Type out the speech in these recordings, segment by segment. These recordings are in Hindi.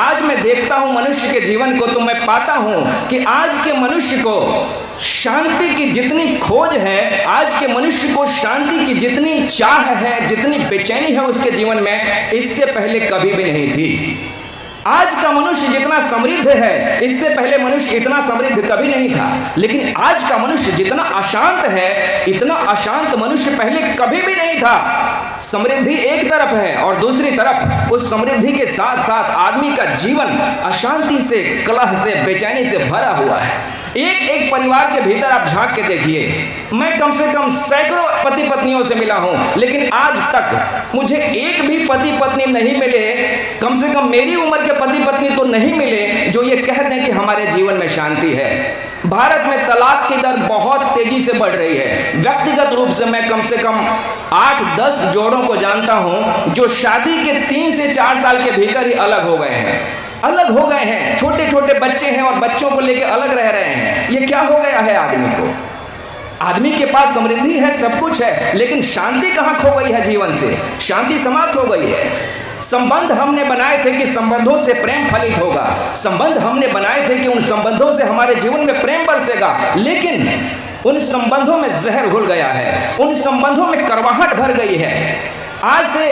आज मैं देखता हूं मनुष्य के जीवन को तो मैं पाता हूं कि आज के मनुष्य को शांति की जितनी खोज है, आज के मनुष्य को शांति की जितनी चाह है, जितनी बेचैनी है उसके जीवन में, इससे पहले कभी भी नहीं थी। आज का मनुष्य जितना समृद्ध है, इससे पहले मनुष्य इतना समृद्ध कभी नहीं था। लेकिन आज का मनुष्य जितना अशांत है, इतना अशांत मनुष्य पहले कभी भी नहीं था। समृद्धि एक तरफ है और दूसरी तरफ उस समृद्धि के साथ साथ आदमी का जीवन अशांति से, कलह से, बेचैनी से भरा हुआ है। एक एक परिवार के भीतर आप झांक के देखिए, मैं कम से कम सैकड़ों पति पत्नियों से मिला हूं, लेकिन आज तक मुझे एक भी पति पत्नी नहीं मिले, कम से कम मेरी उम्र के पति पत्नी तो नहीं मिले जो ये कह दें कि हमारे जीवन में शांति है। भारत में तलाक की दर बहुत तेजी से बढ़ रही है। व्यक्तिगत रूप से मैं कम से कम 8-10 जोड़ों को जानता हूं जो शादी के 3 से 4 साल के भीतर ही अलग हो गए हैं। छोटे छोटे बच्चे हैं और बच्चों को लेकर अलग रह रहे हैं। ये क्या हो गया है आदमी को? आदमी के पास समृद्धि है, सब कुछ है, लेकिन शांति कहाँ खो गई है जीवन से? शांति समाप्त हो गई है। संबंध हमने बनाए थे कि संबंधों से प्रेम फलित होगा, संबंध हमने बनाए थे कि उन संबंधों से हमारे जीवन में प्रेम बरसेगा, लेकिन उन संबंधों में जहर घुल गया है, उन संबंधों में कड़वाहट भर गई है। आज से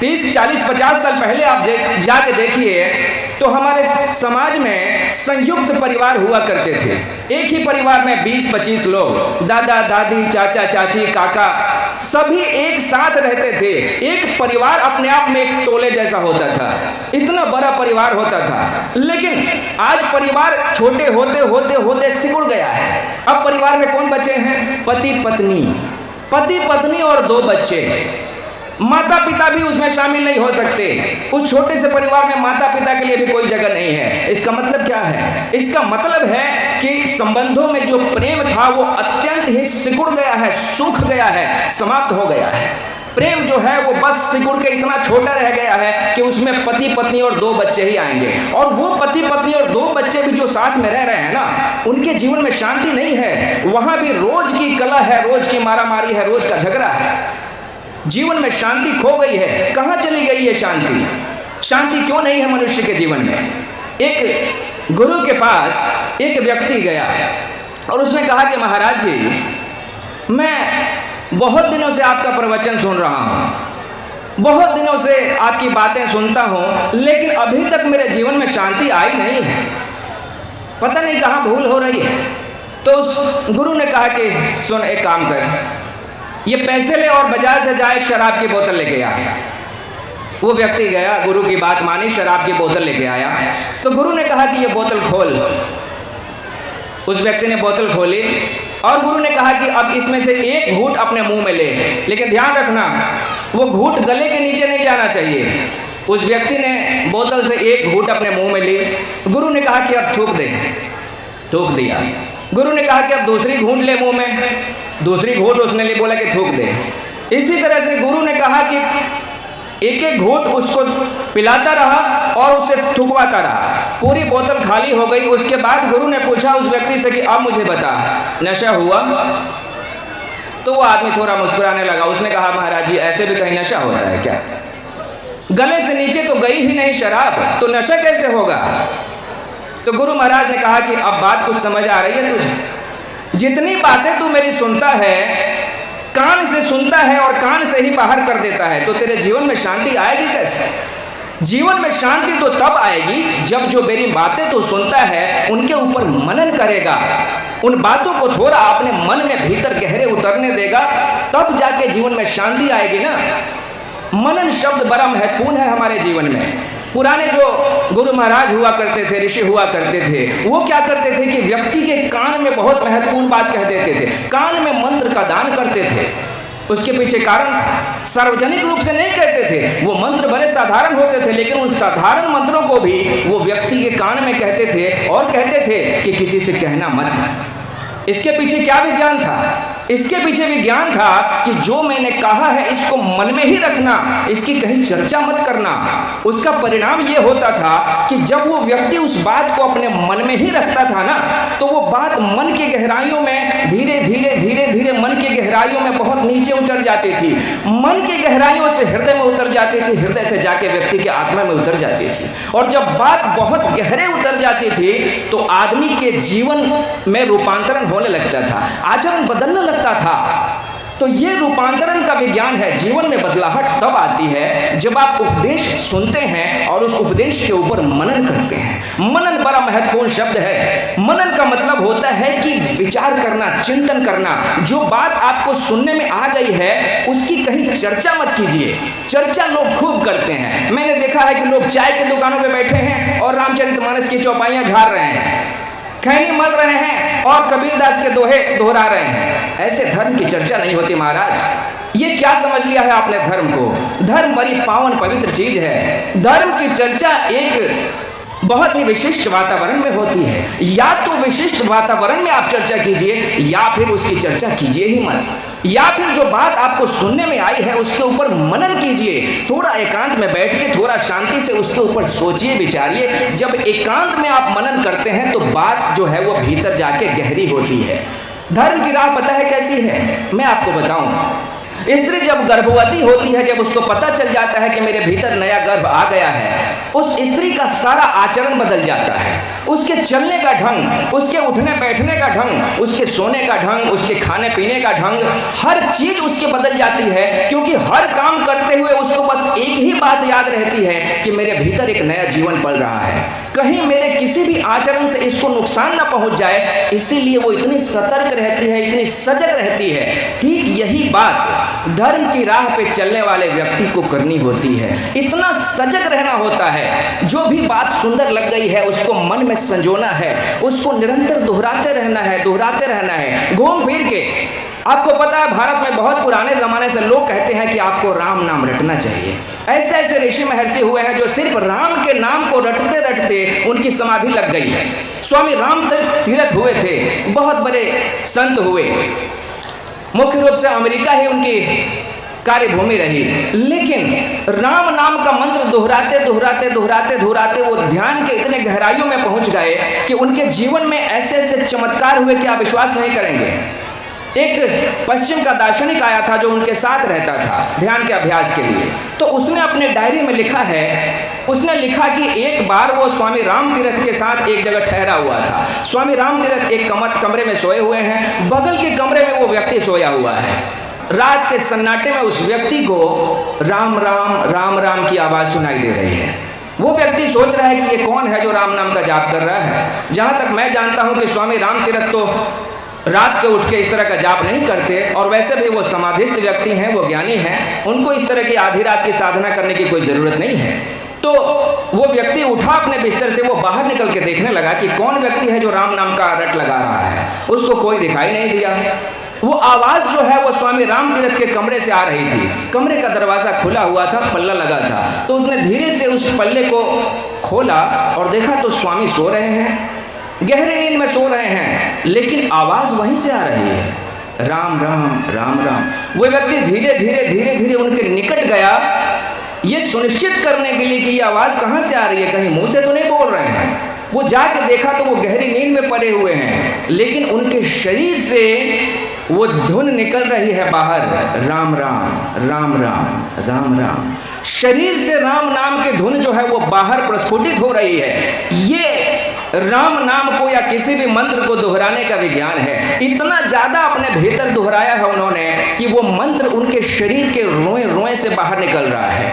30, 40, 50 साल पहले आप जाके देखिए तो हमारे समाज में संयुक्त परिवार हुआ करते थे। एक ही परिवार में 20-25 लोग, दादा दादी, चाचा चाची, काका, सभी एक साथ रहते थे। एक परिवार अपने आप में एक टोले जैसा होता था, इतना बड़ा परिवार होता था। लेकिन आज परिवार छोटे होते होते होते सिकुड़ गया है। अब परिवार में कौन बचे हैं? पति पत्नी और 2 बच्चे। माता पिता भी उसमें शामिल नहीं हो सकते। उस छोटे से परिवार में माता पिता के लिए भी कोई जगह नहीं है। इसका मतलब क्या है? इसका मतलब है कि संबंधों में जो प्रेम था वो अत्यंत ही सिकुड़ गया है, सूख गया है, समाप्त हो गया है। प्रेम जो है वो बस सिकुड़ के इतना छोटा रह गया है कि उसमें पति पत्नी और 2 बच्चे ही आएंगे। और वो पति पत्नी और 2 बच्चे भी जो साथ में रह रहे हैं ना, उनके जीवन में शांति नहीं है। वहां भी रोज की कलह है, रोज की मारामारी है, रोज का झगड़ा है। जीवन में शांति खो गई है। कहां चली गई है शांति? शांति क्यों नहीं है मनुष्य के जीवन में? एक गुरु के पास एक व्यक्ति गया और उसने कहा कि महाराज जी, मैं बहुत दिनों से आपका प्रवचन सुन रहा हूं, बहुत दिनों से आपकी बातें सुनता हूं, लेकिन अभी तक मेरे जीवन में शांति आई नहीं है। पता नहीं कहां भूल हो रही है। तो उस गुरु ने कहा कि सुन, एक काम कर, ये पैसे ले और बाजार से जा एक शराब की बोतल लेके आ। वो व्यक्ति गया, गुरु की बात मानी, शराब की बोतल लेके आया। तो गुरु ने कहा कि ये बोतल खोल। उस व्यक्ति ने बोतल खोली और गुरु ने कहा कि अब इसमें से एक घूंट अपने मुंह में ले, लेकिन ध्यान रखना वो घूंट गले के नीचे नहीं जाना चाहिए। उस व्यक्ति ने बोतल से एक घूंट अपने मुंह में ली। गुरु ने कहा कि अब थूक दे। थूक दिया। गुरु ने कहा कि अब दूसरी घूंट ले मुंह में। दूसरी घूंट उसने ले, बोला कि थूक दे। इसी तरह से गुरु ने कहा कि एक एक घूंट उसको पिलाता रहा और उसे थुकवाता रहा। पूरी बोतल खाली हो गई। उसके बाद गुरु ने पूछा उस व्यक्ति से कि अब मुझे बता, नशा हुआ? तो वो आदमी थोड़ा मुस्कुराने लगा। उसने कहा महाराज जी, ऐसे भी कहीं नशा होता है क्या? गले से नीचे तो गई ही नहीं शराब, तो नशा कैसे होगा? तो गुरु महाराज ने कहा कि अब बात कुछ समझ आ रही है तुझे? जितनी बातें तू मेरी सुनता है, कान से सुनता है और कान से ही बाहर कर देता है, तो तेरे जीवन में शांति आएगी कैसे? जीवन में शांति तो तब आएगी जब जो मेरी बातें तू सुनता है उनके ऊपर मनन करेगा, उन बातों को थोड़ा अपने मन में भीतर गहरे उतरने देगा, तब जाके जीवन में शांति आएगी ना। मनन शब्द बड़ा महत्वपूर्ण है हमारे जीवन में। पुराने जो गुरु महाराज हुआ करते थे, ऋषि हुआ करते थे, वो क्या करते थे कि व्यक्ति के कान में बहुत महत्वपूर्ण बात कह देते थे, कान में मंत्र का दान करते थे। उसके पीछे कारण था, सार्वजनिक रूप से नहीं कहते थे, वो मंत्र बड़े साधारण होते थे, लेकिन उन साधारण मंत्रों को भी वो व्यक्ति के कान में कहते थे और कहते थे कि किसी से कहना मत। इसके पीछे क्या विज्ञान था? इसके पीछे विज्ञान था कि जो मैंने कहा है इसको मन में ही रखना, इसकी कहीं चर्चा मत करना। उसका परिणाम ये होता था कि जब वो व्यक्ति उस बात को अपने मन में ही रखता था ना, तो वो बात मन की गहराइयों में धीरे धीरे धीरे धीरे मन की गहराइयों में बहुत नीचे उतर जाती थी, मन की गहराइयों से हृदय में उतर जाती थी, हृदय से जाके व्यक्ति के आत्मा में उतर जाती थी। और जब बात बहुत गहरे उतर जाती थी तो आदमी के जीवन में रूपांतरण होने लगता था, आचरण बदलने लगता था। तो ये रूपांतरण का विज्ञान है। जीवन में बदलाहट तब आती है जब आप उपदेश सुनते हैं और उस उपदेश के ऊपर मनन करते हैं। मनन बड़ा महत्वपूर्ण शब्द है। मनन का मतलब होता है कि विचार करना, चिंतन करना। जो बात आपको सुनने में आ गई है उसकी कहीं चर्चा मत कीजिए। चर्चा लोग खूब करते हैं। मैंने देखा है कि लोग चाय की दुकानों पर बैठे हैं और रामचरितमानस की चौपाइयाँ झाड़ रहे हैं, खैनी मल रहे हैं और कबीरदास के दोहे दोहरा रहे हैं। ऐसे धर्म की चर्चा नहीं होती महाराज। ये क्या समझ लिया है आपने धर्म को? धर्म बड़ी पावन पवित्र चीज है। धर्म की चर्चा एक बहुत ही विशिष्ट वातावरण में होती है। या तो विशिष्ट वातावरण में आप चर्चा कीजिए या फिर उसकी चर्चा कीजिए ही मत। या फिर जो बात आपको सुनने में आई है उसके ऊपर मनन कीजिए। थोड़ा एकांत में बैठ के थोड़ा शांति से उसके ऊपर सोचिए, विचारिए। जब एकांत में आप मनन करते हैं तो बात जो है वो भीतर जाके गहरी होती है। धर्म की राह पता है कैसी है? मैं आपको बताऊं। स्त्री जब गर्भवती होती है, जब उसको पता चल जाता है कि मेरे भीतर नया गर्भ आ गया है, उस स्त्री का सारा आचरण बदल जाता है। उसके चलने का ढंग, उसके उठने बैठने का ढंग, उसके सोने का ढंग, उसके खाने पीने का ढंग, हर चीज उसके बदल जाती है। क्योंकि हर काम करते हुए उसको बस एक ही बात याद रहती है कि मेरे भीतर एक नया जीवन पल रहा है, कहीं मेरे किसी भी आचरण से इसको नुकसान ना पहुंच जाए। इसीलिए वो इतनी सतर्क रहती है, इतनी सजग रहती है। ठीक यही बात धर्म की राह पे चलने वाले व्यक्ति को करनी होती है। इतना सजग रहना होता है। जो भी बात सुंदर लग गई है उसको मन में संजोना है, उसको निरंतर दोहराते रहना है, दोहराते रहना है, घूम फिर के। आपको पता है भारत में बहुत पुराने जमाने से लोग कहते हैं कि आपको राम नाम रटना चाहिए। ऐसे ऐसे ऋषि महर्षि हुए हैं जो सिर्फ राम के नाम को रटते रटते उनकी समाधि लग गई। स्वामी राम तीर्थ हुए थे, बहुत बड़े संत हुए। मुख्य रूप से अमेरिका ही उनकी कार्यभूमि रही। लेकिन राम नाम का मंत्र दोहराते दोहराते दोहराते दोहराते वो ध्यान के इतने गहराइयों में पहुंच गए कि उनके जीवन में ऐसे ऐसे चमत्कार हुए कि आप विश्वास नहीं करेंगे। एक पश्चिम का दार्शनिक आया था जो उनके साथ रहता था ध्यान के अभ्यास के लिए। तो उसने अपने डायरी में लिखा है, उसने लिखा कि एक बार वो स्वामी राम तीर्थ के साथ एक जगह ठहरा हुआ था। स्वामी राम तीर्थ एक कमरे में सोए हुए हैं, बगल के कमरे में वो व्यक्ति सोया हुआ है। रात के सन्नाटे में उस व्यक्ति को राम राम राम राम की आवाज़ सुनाई दे रही है। वो व्यक्ति सोच रहा है कि ये कौन है जो राम नाम का जाप कर रहा है। जहाँ तक मैं जानता हूँ कि स्वामी राम तीर्थ तो रात के उठ के इस तरह का जाप नहीं करते, और वैसे भी वो समाधिस्थ व्यक्ति हैं, वो ज्ञानी हैं, उनको इस तरह की आधी रात की साधना करने की कोई ज़रूरत नहीं है। तो वो व्यक्ति उठा अपने बिस्तर से, वो बाहर निकल के देखने लगा कि कौन व्यक्ति है जो राम नाम का रट लगा रहा है। उसको कोई दिखाई नहीं दिया। वो आवाज़ जो है वो स्वामी राम तीर्थ के कमरे से आ रही थी। कमरे का दरवाज़ा खुला हुआ था, पल्ला लगा था। तो उसने धीरे से उस पल्ले को खोला और देखा तो स्वामी सो रहे हैं, गहरी नींद में सो रहे हैं, लेकिन आवाज़ वहीं से आ रही है, राम राम राम राम। वो व्यक्ति धीरे धीरे धीरे धीरे उनके निकट गया, ये सुनिश्चित करने के लिए कि ये आवाज़ कहाँ से आ रही है, कहीं मुंह से तो नहीं बोल रहे हैं। वो जाके देखा तो वो गहरी नींद में पड़े हुए हैं, लेकिन उनके शरीर से वो धुन निकल रही है बाहर, राम राम राम राम राम राम। शरीर से राम नाम की धुन जो है वो बाहर प्रस्फुटित हो रही है। ये राम नाम को या किसी भी मंत्र को दोहराने का विज्ञान है। इतना ज़्यादा अपने भीतर दोहराया है उन्होंने कि वो मंत्र उनके शरीर के रोए रोए से बाहर निकल रहा है।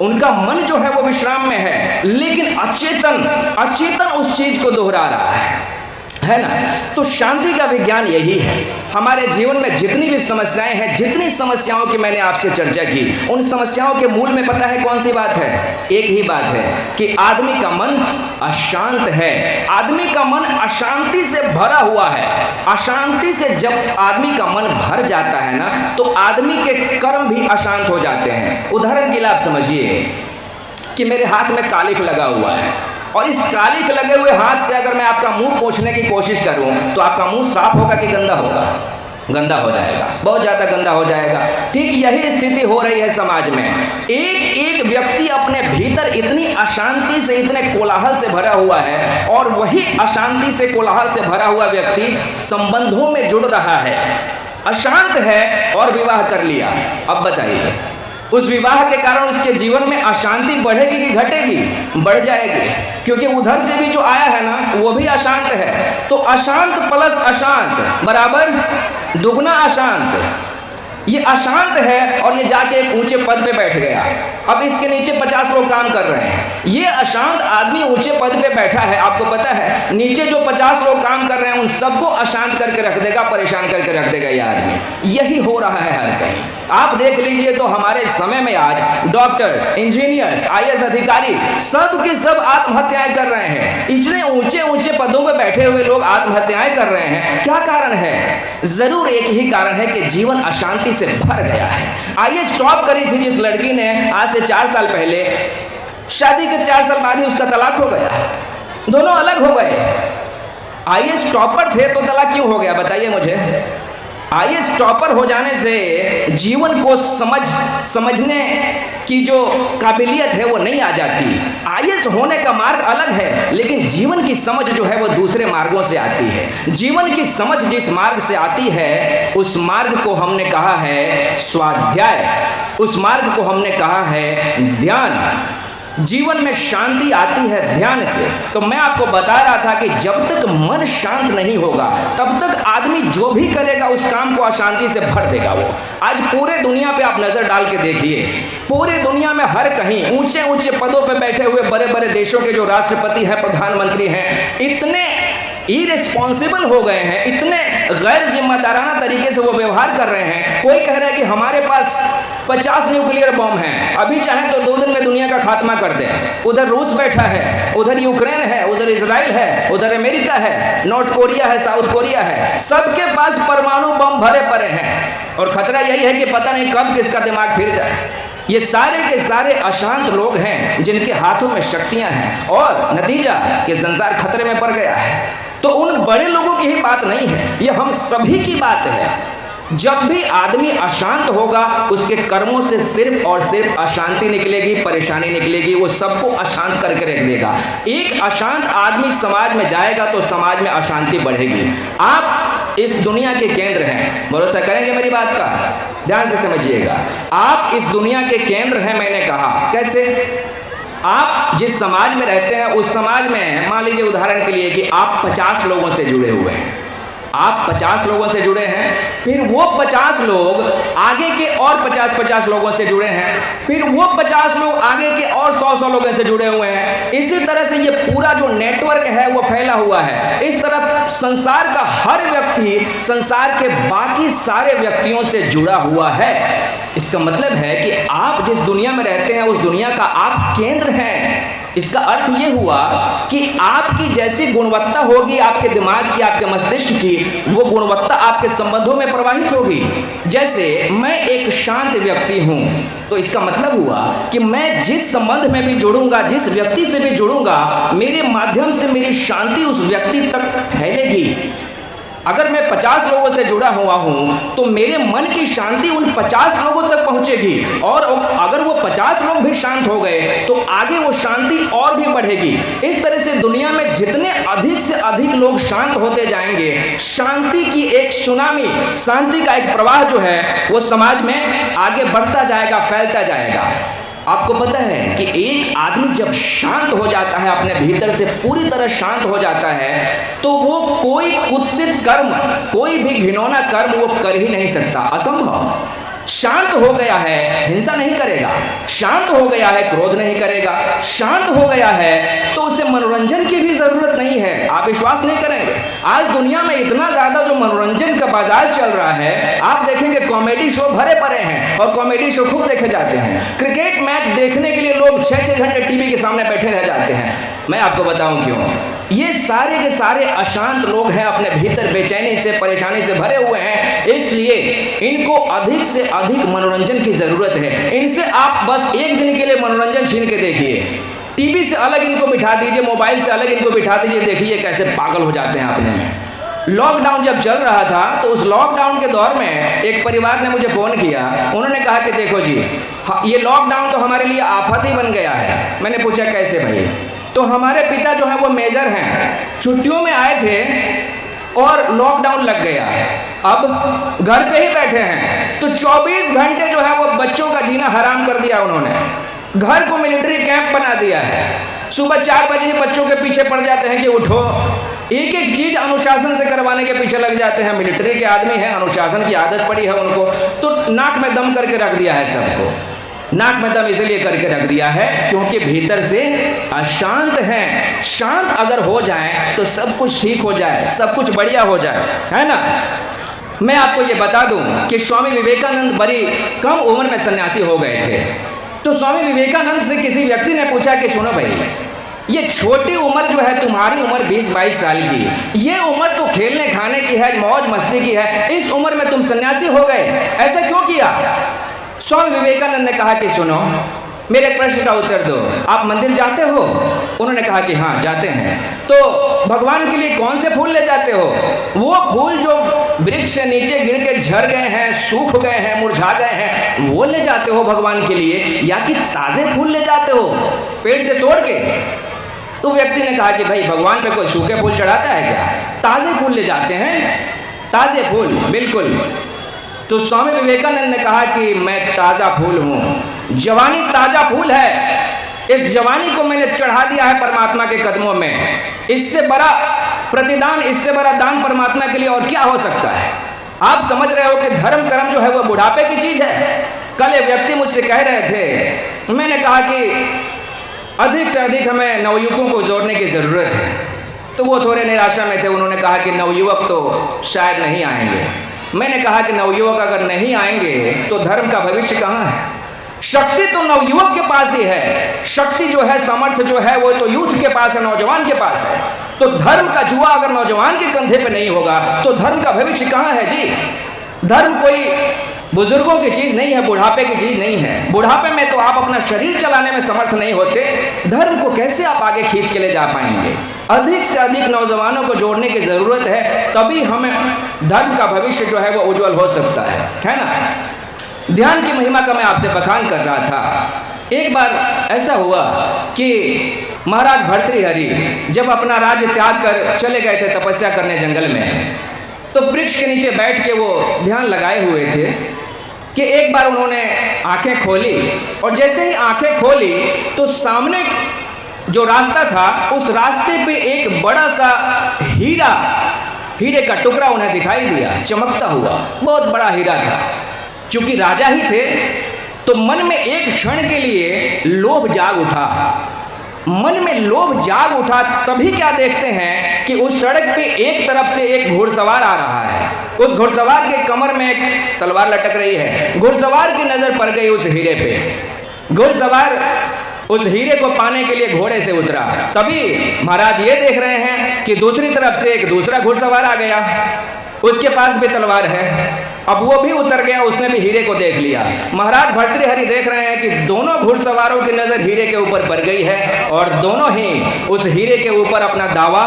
उनका मन जो है वो विश्राम में है, लेकिन अचेतन उस चीज को दोहरा रहा है ना। तो शांति का विज्ञान यही है। हमारे जीवन में जितनी भी समस्याएं हैं, जितनी समस्याओं की मैंने आपसे चर्चा की, उन समस्याओं के मूल में पता है कौन सी बात है? एक ही बात है कि आदमी का मन अशांत है। आदमी का मन अशांति से भरा हुआ है। अशांति से जब आदमी का मन भर जाता है ना, तो आदमी के कर्म भी अशांत हो जाते हैं। उदाहरण के लिए आप समझिए कि मेरे हाथ में कालिख लगा हुआ है, और इस कालिख लगे हुए हाथ से अगर मैं आपका मुंह पोंछने की कोशिश करूं तो आपका मुंह साफ होगा कि गंदा होगा? गंदा हो जाएगा, बहुत ज़्यादा गंदा हो जाएगा। ठीक यही स्थिति हो रही है समाज में। एक एक व्यक्ति अपने भीतर इतनी अशांति से, इतने कोलाहल से भरा हुआ है, और वही अशांति से, कोलाहल से भरा हुआ व्यक्ति संबंधों में जुड़ रहा है। अशांत है और विवाह कर लिया। अब बताइए, उस विवाह के कारण उसके जीवन में अशांति बढ़ेगी कि घटेगी? बढ़ जाएगी, क्योंकि उधर से भी जो आया है ना वो भी अशांत है। तो अशांत प्लस अशांत बराबर दुगना अशांत। ये अशांत है और ये जाके एक ऊंचे पद पे बैठ गया। अब इसके नीचे 50 लोग काम कर रहे हैं। ये अशांत आदमी ऊंचे पद पे बैठा है, आपको पता है नीचे जो 50 लोग काम कर रहे हैं उन सबको अशांत करके रख देगा, परेशान करके रख देगा ये आदमी। यही हो रहा है हर कहीं। आप देख लीजिए तो हमारे समय में आज डॉक्टर्स, इंजीनियर्स, IAS अधिकारी सब के सब आत्महत्याएं कर रहे हैं। इतने ऊंचे ऊंचे पदों पर बैठे हुए लोग आत्महत्याएं कर रहे हैं। क्या कारण है? जरूर एक ही कारण है कि जीवन अशांति से भर गया है। IAS टॉप करी थी जिस लड़की ने आज से 4 साल पहले, शादी के 4 साल बाद ही उसका तलाक हो गया, दोनों अलग हो गए। IAS टॉपर थे तो तलाक क्यों हो गया बताइए मुझे? IAS टॉपर हो जाने से जीवन को समझने की जो काबिलियत है वो नहीं आ जाती। IAS होने का मार्ग अलग है, लेकिन जीवन की समझ जो है वो दूसरे मार्गों से आती है। जीवन की समझ जिस मार्ग से आती है उस मार्ग को हमने कहा है स्वाध्याय, उस मार्ग को हमने कहा है ध्यान। जीवन में शांति आती है ध्यान से। तो मैं आपको बता रहा था कि जब तक मन शांत नहीं होगा तब तक आदमी जो भी करेगा उस काम को अशांति से भर देगा वो। आज पूरे दुनिया पे आप नजर डाल के देखिए, पूरे दुनिया में हर कहीं ऊंचे ऊंचे पदों पे बैठे हुए बड़े बड़े देशों के जो राष्ट्रपति हैं, प्रधानमंत्री हैं, इतने इरेस्पॉन्सिबल हो गए हैं, इतने गैर जिम्मेदाराना तरीके से वो व्यवहार कर रहे हैं। कोई कह रहा है कि हमारे पास 50 न्यूक्लियर बम हैं, अभी चाहे तो 2 दिन में दुनिया का खात्मा कर दें। उधर रूस बैठा है, उधर यूक्रेन है, उधर इजराइल है, उधर अमेरिका है, नॉर्थ कोरिया है, साउथ कोरिया है, सबके पास परमाणु बम भरे पड़े हैं। और खतरा यही है कि पता नहीं कब किसका दिमाग फिर जाए। ये सारे के सारे अशांत लोग हैं जिनके हाथों में शक्तियां हैं और नतीजा कि संसार खतरे में पड़ गया है। तो उन बड़े लोगों की ही बात नहीं है, ये हम सभी की बात है। जब भी आदमी अशांत होगा उसके कर्मों से सिर्फ और सिर्फ अशांति निकलेगी, परेशानी निकलेगी, वो सबको अशांत करके रख देगा। एक अशांत आदमी समाज में जाएगा तो समाज में अशांति बढ़ेगी। आप इस दुनिया के केंद्र हैं, भरोसा करेंगे मेरी बात का? ध्यान से समझिएगा, आप इस दुनिया के केंद्र हैं। मैंने कहा कैसे? आप जिस समाज में रहते हैं उस समाज में मान लीजिए उदाहरण के लिए कि आप 50 लोगों से जुड़े हुए हैं, आप 50 लोगों से जुड़े हैं, फिर वो 50 लोग आगे के और 50 लोगों से जुड़े हैं, फिर वो 50 लोग आगे के और 100 लोगों से जुड़े हुए हैं। इसी तरह से ये पूरा जो नेटवर्क है वो फैला हुआ है। इस तरह संसार का हर व्यक्ति संसार के बाकी सारे व्यक्तियों से जुड़ा हुआ है। इसका मतलब है कि आप जिस दुनिया में रहते हैं उस दुनिया का आप केंद्र हैं। इसका अर्थ ये हुआ कि आपकी जैसी गुणवत्ता होगी आपके दिमाग की, आपके मस्तिष्क की, वो गुणवत्ता आपके संबंधों में प्रवाहित होगी। जैसे मैं एक शांत व्यक्ति हूं तो इसका मतलब हुआ कि मैं जिस संबंध में भी जुड़ूंगा, जिस व्यक्ति से भी जुड़ूंगा, मेरे माध्यम से मेरी शांति उस व्यक्ति तक फैलेगी। अगर मैं 50 लोगों से जुड़ा हुआ हूं तो मेरे मन की शांति उन 50 लोगों तक पहुंचेगी, और अगर वो 50 लोग भी शांत हो गए तो आगे वो शांति और भी बढ़ेगी। इस तरह से दुनिया में जितने अधिक से अधिक लोग शांत होते जाएंगे, शांति की एक सुनामी, शांति का एक प्रवाह जो है वो समाज में आगे बढ़ता जाएगा, फैलता जाएगा। आपको पता है कि एक आदमी जब शांत हो जाता है, अपने भीतर से पूरी तरह शांत हो जाता है, तो वो कोई कुत्सित कर्म, कोई भी घिनौना कर्म वो कर ही नहीं सकता, असंभव। शांत हो गया है, हिंसा नहीं करेगा, शांत हो गया है, क्रोध नहीं करेगा, शांत हो गया है तो उसे मनोरंजन की भी जरूरत नहीं है। आप विश्वास नहीं करेंगे, आज दुनिया में इतना ज्यादा जो मनोरंजन का बाजार चल रहा है, आप देखेंगे कॉमेडी शो भरे पड़े हैं और कॉमेडी शो खूब देखे जाते हैं। क्रिकेट मैच देखने के लिए लोग 6-6 घंटे टीवी के सामने बैठे रह जाते हैं। मैं आपको बताऊं क्यों। ये सारे के सारे अशांत लोग हैं, अपने भीतर बेचैनी से, परेशानी से भरे हुए हैं, इसलिए इनको अधिक से अधिक मनोरंजन की जरूरत है। इनसे आप बस एक दिन के लिए मनोरंजन छीन के देखिए, टीवी से अलग इनको बिठा दीजिए, मोबाइल से अलग इनको बिठा दीजिए, देखिए कैसे पागल हो जाते हैं अपने में। लॉकडाउन जब चल रहा था तो उस लॉकडाउन के दौर में एक परिवार ने मुझे फोन किया, उन्होंने कहा कि देखो जी, ये लॉकडाउन तो हमारे लिए आफत ही बन गया है। मैंने पूछा कैसे भाई? तो हमारे पिता जो है वो मेजर हैं, छुट्टियों में आए थे और लॉकडाउन लग गया है, अब घर पे ही बैठे हैं, तो 24 घंटे जो है वो बच्चों का जीना हराम कर दिया उन्होंने। घर को मिलिट्री कैंप बना दिया है। सुबह 4 बजे ही बच्चों के पीछे पड़ जाते हैं कि उठो, एक एक चीज अनुशासन से करवाने के पीछे लग जाते हैं। मिलिट्री के आदमी हैं, अनुशासन की आदत पड़ी है उनको, तो नाक में दम करके रख दिया है सबको। नाक में दम इसलिए करके रख दिया है क्योंकि भीतर से अशांत हैं। शांत अगर हो जाए तो सब कुछ ठीक हो जाए, सब कुछ बढ़िया हो जाए, है ना। मैं आपको ये बता दूं कि स्वामी विवेकानंद बड़ी कम उम्र में सन्यासी हो गए थे। तो स्वामी विवेकानंद से किसी व्यक्ति ने पूछा कि सुनो भाई, ये छोटी उम्र जो है तुम्हारी उम्र 20-22 साल की, ये उम्र तो खेलने खाने की है, मौज मस्ती की है, इस उम्र में तुम सन्यासी हो गए, ऐसा क्यों किया। स्वामी विवेकानंद ने कहा कि सुनो, मेरे एक प्रश्न का उत्तर दो, आप मंदिर जाते हो। उन्होंने कहा कि हाँ जाते हैं। तो भगवान के लिए कौन से फूल ले जाते हो। वो फूल जो वृक्ष से नीचे गिर के झड़ गए हैं, सूख गए हैं, मुरझा गए हैं, वो ले जाते हो भगवान के लिए, या कि ताज़े फूल ले जाते हो पेड़ से तोड़ के। तो व्यक्ति ने कहा कि भाई भगवान पे कोई सूखे फूल चढ़ाता है क्या, ताज़े फूल ले जाते हैं, ताज़े फूल, बिल्कुल। तो स्वामी विवेकानंद ने कहा कि मैं ताज़ा फूल हूँ, जवानी ताज़ा फूल है, इस जवानी को मैंने चढ़ा दिया है परमात्मा के कदमों में। इससे बड़ा प्रतिदान, इससे बड़ा दान परमात्मा के लिए और क्या हो सकता है। आप समझ रहे हो कि धर्म कर्म जो है वो बुढ़ापे की चीज़ है। कल एक व्यक्ति मुझसे कह रहे थे, मैंने कहा कि अधिक से अधिक हमें नवयुवकों को जोड़ने की ज़रूरत है। तो वो थोड़े निराशा में थे, उन्होंने कहा कि नवयुवक तो शायद नहीं आएंगे। मैंने कहा कि नवयुवक अगर नहीं आएंगे तो धर्म का भविष्य कहाँ है। शक्ति तो नवयुवक के पास ही है, शक्ति जो है, सामर्थ्य जो है वो तो यूथ के पास है, नौजवान के पास है। तो धर्म का जुआ अगर नौजवान के कंधे पे नहीं होगा तो धर्म का भविष्य कहाँ है जी। धर्म कोई बुजुर्गों की चीज़ नहीं है, बुढ़ापे की चीज़ नहीं है। बुढ़ापे में तो आप अपना शरीर चलाने में समर्थ नहीं होते, धर्म को कैसे आप आगे खींच के ले जा पाएंगे। अधिक से अधिक नौजवानों को जोड़ने की ज़रूरत है, तभी हमें धर्म का भविष्य जो है वो उज्जवल हो सकता है ना। ध्यान की महिमा का मैं आपसे बखान कर रहा था। एक बार ऐसा हुआ कि महाराज भर्तृहरि जब अपना राज्य त्याग कर चले गए थे तपस्या करने जंगल में, तो वृक्ष के नीचे बैठ के वो ध्यान लगाए हुए थे कि एक बार उन्होंने आंखें खोली, और जैसे ही आंखें खोली तो सामने जो रास्ता था उस रास्ते पे एक बड़ा सा हीरे का टुकड़ा उन्हें दिखाई दिया, चमकता हुआ, बहुत बड़ा हीरा था। चूंकि राजा ही थे तो मन में एक क्षण के लिए लोभ जाग उठा, मन में लोभ जाग उठा। तभी क्या देखते हैं कि उस सड़क पे एक तरफ से एक घुड़सवार आ रहा है, उस घुड़सवार के कमर में एक तलवार लटक रही है। घुड़सवार की नजर पड़ गई उस हीरे पे। घुड़सवार उस हीरे को पाने के लिए घोड़े से उतरा। तभी महाराज ये देख रहे हैं कि दूसरी तरफ से एक दूसरा घुड़सवार आ गया, उसके पास भी तलवार है। अब वो भी उतर गया, उसने भी हीरे को देख लिया। महाराज भर्तृहरि देख रहे हैं कि दोनों घुड़सवारों की नज़र हीरे के ऊपर पड़ गई है और दोनों ही उस हीरे के ऊपर अपना दावा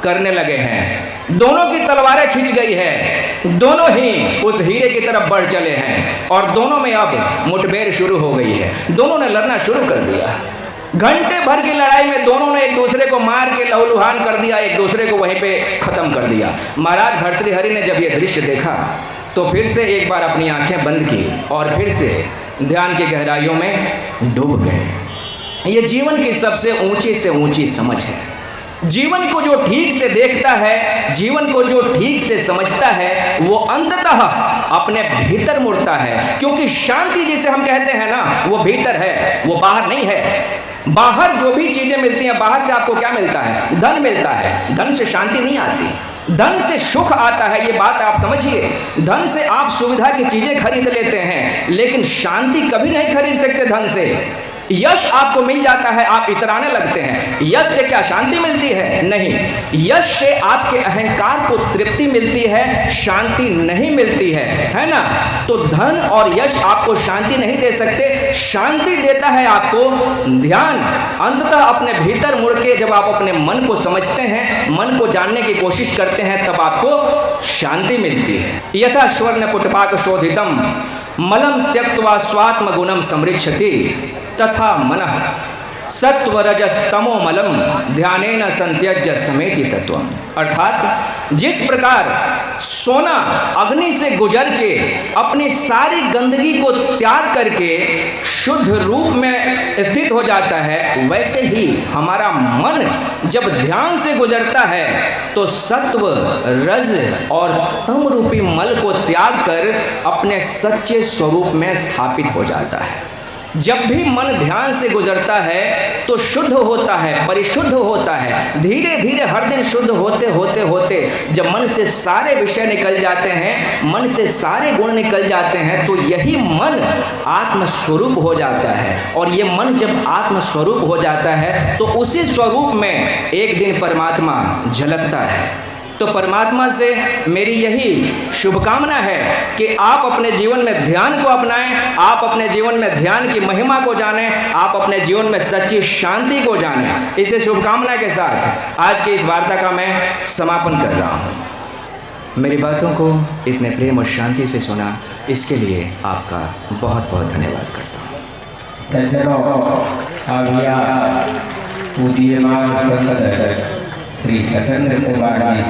करने लगे हैं। दोनों की तलवारें खिंच गई है, दोनों ही उस हीरे की तरफ बढ़ चले हैं और दोनों में अब मुठभेड़ शुरू हो गई है। दोनों ने लड़ना शुरू कर दिया। घंटे भर की लड़ाई में दोनों ने एक दूसरे को मार के लहूलुहान कर दिया, एक दूसरे को वहीं पे ख़त्म कर दिया। महाराज भर्तृहरि ने जब ये दृश्य देखा तो फिर से एक बार अपनी आंखें बंद की और फिर से ध्यान की गहराइयों में डूब गए। ये जीवन की सबसे ऊंची से ऊंची समझ है। जीवन को जो ठीक से देखता है, जीवन को जो ठीक से समझता है, वो अंततः अपने भीतर मुड़ता है। क्योंकि शांति जिसे हम कहते हैं ना, वो भीतर है, वो बाहर नहीं है। बाहर जो भी चीजें मिलती हैं, बाहर से आपको क्या मिलता है, धन मिलता है। धन से शांति नहीं आती, धन से सुख आता है, ये बात आप समझिए। धन से आप सुविधा की चीजें खरीद लेते हैं, लेकिन शांति कभी नहीं खरीद सकते धन से। यश आपको मिल जाता है, आप इतराने लगते हैं। यश से क्या शांति मिलती है? नहीं। यश से आपके अहंकार को तृप्ति मिलती है, शांति नहीं मिलती है ना। तो धन और यश आपको शांति नहीं दे सकते। शांति देता है आपको ध्यान। अंततः अपने भीतर मुड़ के जब आप अपने मन को समझते हैं, मन को जानने की कोशिश करते हैं, तब आपको शांति मिलती है। यथा स्वर्ण पुटपाक शोधितम मलम त्यक्त्वा स्वात्म गुणम समृच्छति तथा मनः सत्व रजस तमो मलम ध्यानेन संत्यज्य समेति तत्वम। अर्थात जिस प्रकार सोना अग्नि से गुजर के अपनी सारी गंदगी को त्याग करके शुद्ध रूप में स्थित हो जाता है, वैसे ही हमारा मन जब ध्यान से गुजरता है तो सत्व रज और तम रूपी मल को त्याग कर अपने सच्चे स्वरूप में स्थापित हो जाता है। जब भी मन ध्यान से गुजरता है तो शुद्ध होता है, परिशुद्ध होता है। धीरे धीरे हर दिन शुद्ध होते होते होते जब मन से सारे विषय निकल जाते हैं, मन से सारे गुण निकल जाते हैं, तो यही मन आत्मस्वरूप हो जाता है। और ये मन जब आत्मस्वरूप हो जाता है तो उसी स्वरूप में एक दिन परमात्मा झलकता है। तो परमात्मा से मेरी यही शुभकामना है कि आप अपने जीवन में ध्यान को अपनाएं, आप अपने जीवन में ध्यान की महिमा को जानें, आप अपने जीवन में सच्ची शांति को जानें। इसे शुभकामना के साथ आज की इस वार्ता का मैं समापन कर रहा हूँ। मेरी बातों को इतने प्रेम और शांति से सुना, इसके लिए आपका बहुत बहुत धन्यवाद करता हूँ। सज्जनों, पूज्यमान संत श्री सत्येंद्र कुमार जी